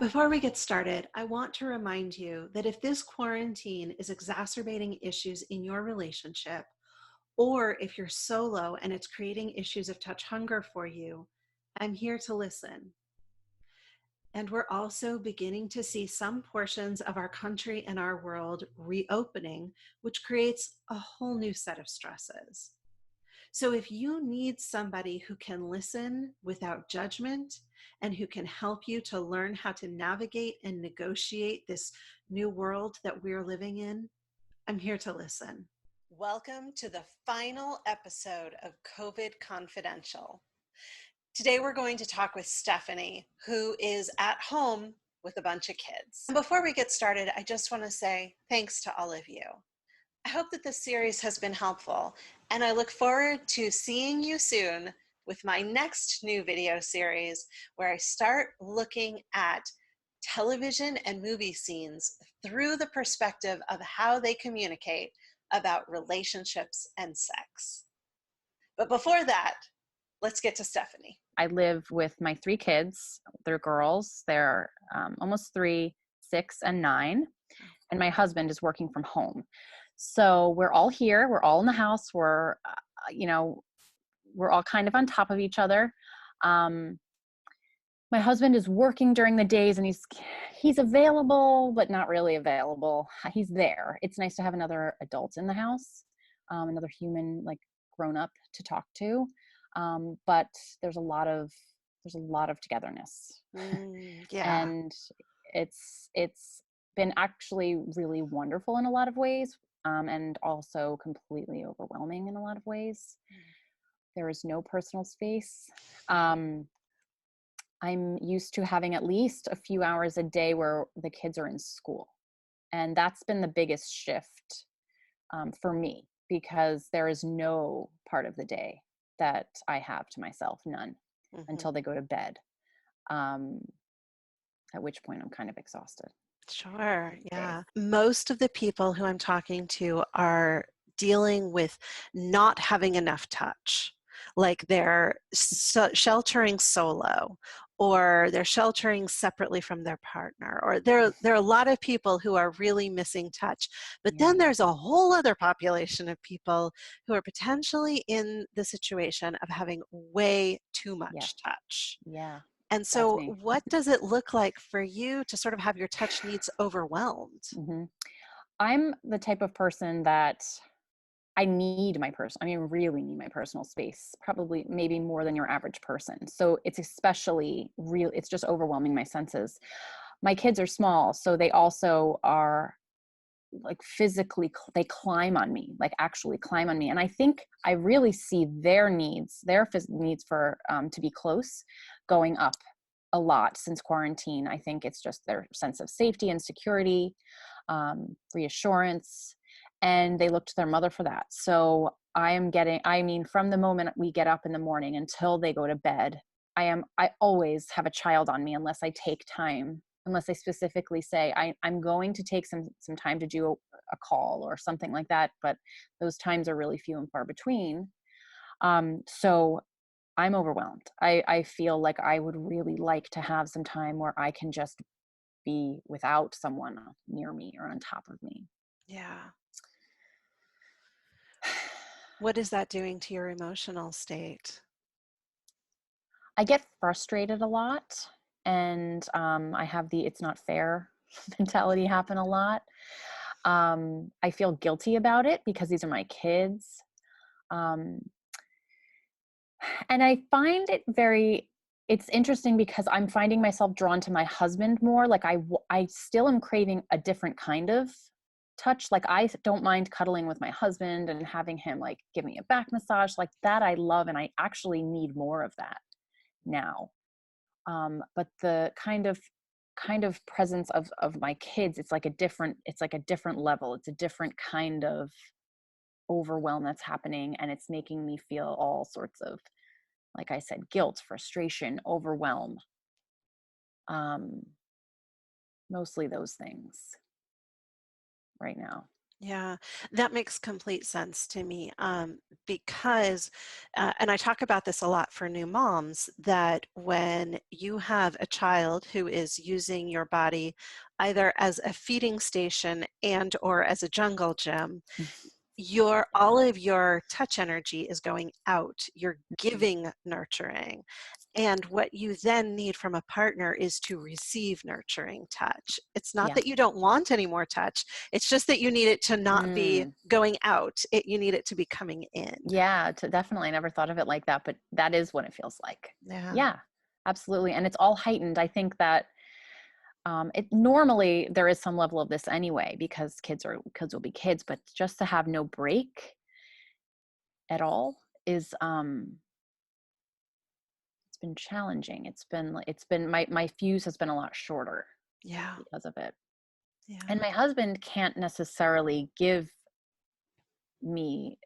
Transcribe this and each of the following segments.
Before we get started, I want to remind you that if this quarantine is exacerbating issues in your relationship, or if you're solo and it's creating issues of touch hunger for you, I'm here to listen. And we're also beginning to see some portions of our country and our world reopening, which creates a whole new set of stresses. So if you need somebody who can listen without judgment and who can help you to learn how to navigate and negotiate this new world that we're living in, I'm here to listen. Welcome to the final episode of COVID Confidential. Today we're going to talk with Stefanie, who is at home with a bunch of kids. And before we get started, I just want to say thanks to all of you. I hope that this series has been helpful, and I look forward to seeing you soon with my next new video series where I start looking at television and movie scenes through the perspective of how they communicate about relationships and sex. But before that, let's get to Stefanie. I live with my 3 kids. They're girls. They're almost 3, 6, and 9. And my husband is working from home. So we're all here. We're all in the house. We're all kind of on top of each other. My husband is working during the days, and he's available, but not really available. He's there. It's nice to have another adult in the house, another human, like grown up to talk to. But there's a lot of togetherness. Yeah. And it's been actually really wonderful in a lot of ways, and also completely overwhelming in a lot of ways. There is no personal space. I'm used to having at least a few hours a day where the kids are in school, and that's been the biggest shift for me, because there is no part of the day that I have to myself, none, until they go to bed, at which point I'm kind of exhausted. Sure, yeah. Most of the people who I'm talking to are dealing with not having enough touch. Like they're sheltering solo, or they're sheltering separately from their partner, or there are a lot of people who are really missing touch. But then there's a whole other population of people who are potentially in the situation of having way too much touch. Yeah. And so what does it look like for you to sort of have your touch needs overwhelmed? I'm the type of person that I need really need my personal space, probably maybe more than your average person. So it's especially real. It's just overwhelming my senses. My kids are small, so they also are like physically, they climb on me, like actually climb on me. And I think I really see their needs for to be close going up a lot since quarantine. I think it's just their sense of safety and security, reassurance, and they look to their mother for that. So from the moment we get up in the morning until they go to bed, I always have a child on me unless I specifically say I'm going to take some time to do a call or something like that, but those times are really few and far between. So I'm overwhelmed. I feel like I would really like to have some time where I can just be without someone near me or on top of me. Yeah. What is that doing to your emotional state? I get frustrated a lot, and I have the it's not fair mentality happen a lot. I feel guilty about it because these are my kids. And I find it's interesting because I'm finding myself drawn to my husband more. Like I still am craving a different kind of touch. Like I don't mind cuddling with my husband and having him like give me a back massage, like that I love. And I actually need more of that now. But the kind of presence of my kids, it's like a different level. It's a different kind of overwhelm that's happening, and it's making me feel all sorts of, like I said, guilt, frustration, overwhelm. Mostly those things right now. Yeah, that makes complete sense to me, because, and I talk about this a lot for new moms, that when you have a child who is using your body either as a feeding station and or as a jungle gym, your all of your touch energy is going out. You're Mhm. giving nurturing. And what you then need from a partner is to receive nurturing touch. It's not Yeah. that you don't want any more touch. It's just that you need it to not be Mm. going out. You need it to be coming in. Yeah, to definitely. I never thought of it like that, but that is what it feels like. Yeah. Yeah, absolutely. And it's all heightened. I think that it normally there is some level of this anyway because kids will be kids, but just to have no break at all is it's been challenging. It's been my fuse has been a lot shorter Yeah. because of it. Yeah. And my husband can't necessarily give me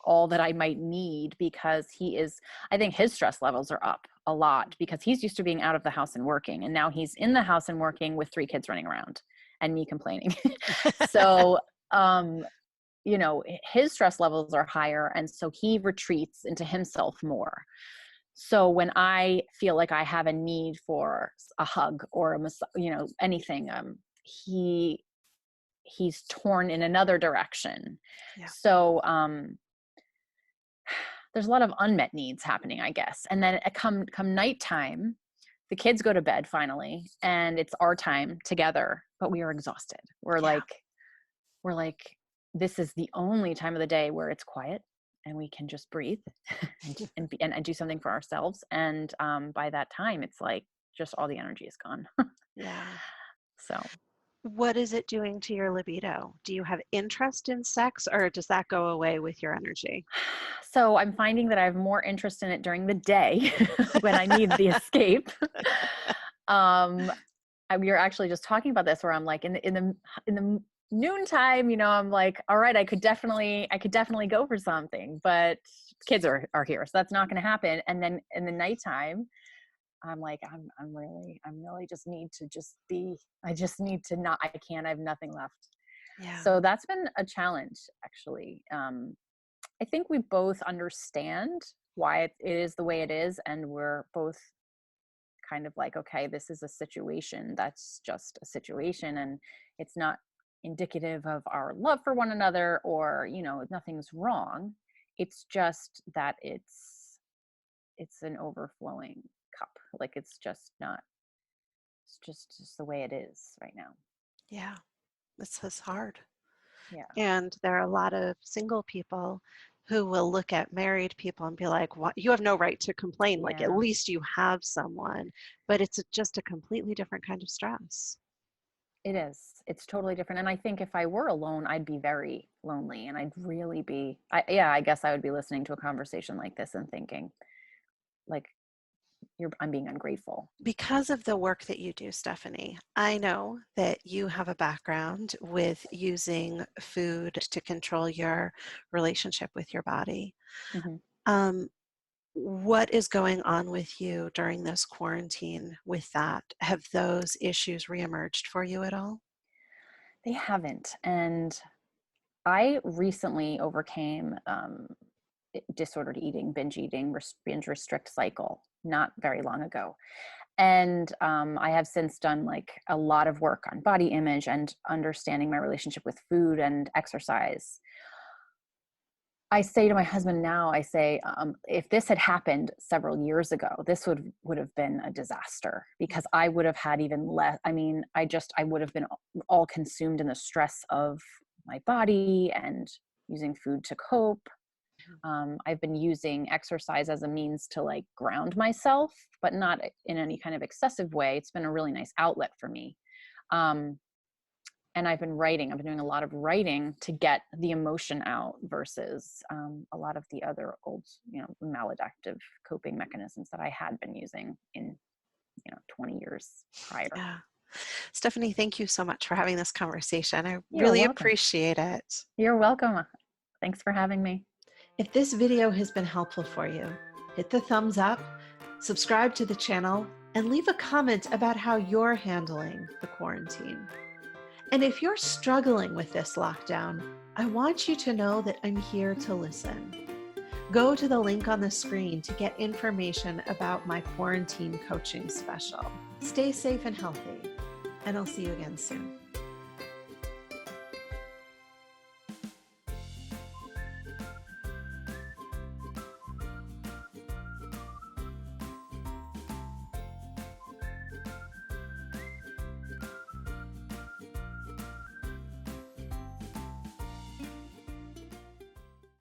all that I might need because I think his stress levels are up a lot because he's used to being out of the house and working. And now he's in the house and working with 3 kids running around and me complaining. So, um, his stress levels are higher. And so he retreats into himself more. So when I feel like I have a need for a hug or anything, he he's torn in another direction. Yeah. So there's a lot of unmet needs happening, I guess. And then come nighttime, the kids go to bed finally, and it's our time together, but we are exhausted. Yeah. We're like, this is the only time of the day where it's quiet and we can just breathe and do something for ourselves. And by that time, it's like just all the energy is gone. Yeah. So What is it doing to your libido? Do you have interest in sex or does that go away with your energy? So I'm finding that I have more interest in it during the day when I need the escape. Um, we were actually just talking about this where I'm like in the noontime, I'm like, all right, I could definitely go for something, but kids are here, so that's not going to happen. And then in the nighttime, I'm like, I'm really I just need to not, I have nothing left. Yeah. So that's been a challenge actually. I think we both understand why it is the way it is, and we're both kind of like, okay, this is a situation that's just a situation, and it's not indicative of our love for one another, or nothing's wrong. It's just that it's an overflowing cup. Like it's just the way it is right now. Yeah. This is hard. Yeah. And there are a lot of single people who will look at married people and be like, "What? You have no right to complain. Like, at Yeah. least you have someone." But it's just a completely different kind of stress. It is. It's totally different. And I think if I were alone, I'd be very lonely and I'd really I guess I would be listening to a conversation like this and thinking like I'm being ungrateful. Because of the work that you do, Stefanie, I know that you have a background with using food to control your relationship with your body. Hmm. Um, what is going on with you during this quarantine with that? Have those issues reemerged for you at all? They haven't. And I recently overcame disordered eating, binge eating, binge restrict cycle not very long ago. And I have since done like a lot of work on body image and understanding my relationship with food and exercise. I say to my husband now, I say, if this had happened several years ago, this would have been a disaster because I would have had even less. I mean, I would have been all consumed in the stress of my body and using food to cope. I've been using exercise as a means to like ground myself, but not in any kind of excessive way. It's been a really nice outlet for me. Um, and I've been writing. I've been doing a lot of writing to get the emotion out versus a lot of the other old, maladaptive coping mechanisms that I had been using in, 20 years prior. Yeah. Stefanie, thank you so much for having this conversation. I You're really welcome. appreciate it. You're welcome. Thanks for having me. If this video has been helpful for you, hit the thumbs up, subscribe to the channel, and leave a comment about how you're handling the quarantine. And if you're struggling with this lockdown, I want you to know that I'm here to listen. Go to the link on the screen to get information about my quarantine coaching special. Stay safe and healthy, and I'll see you again soon.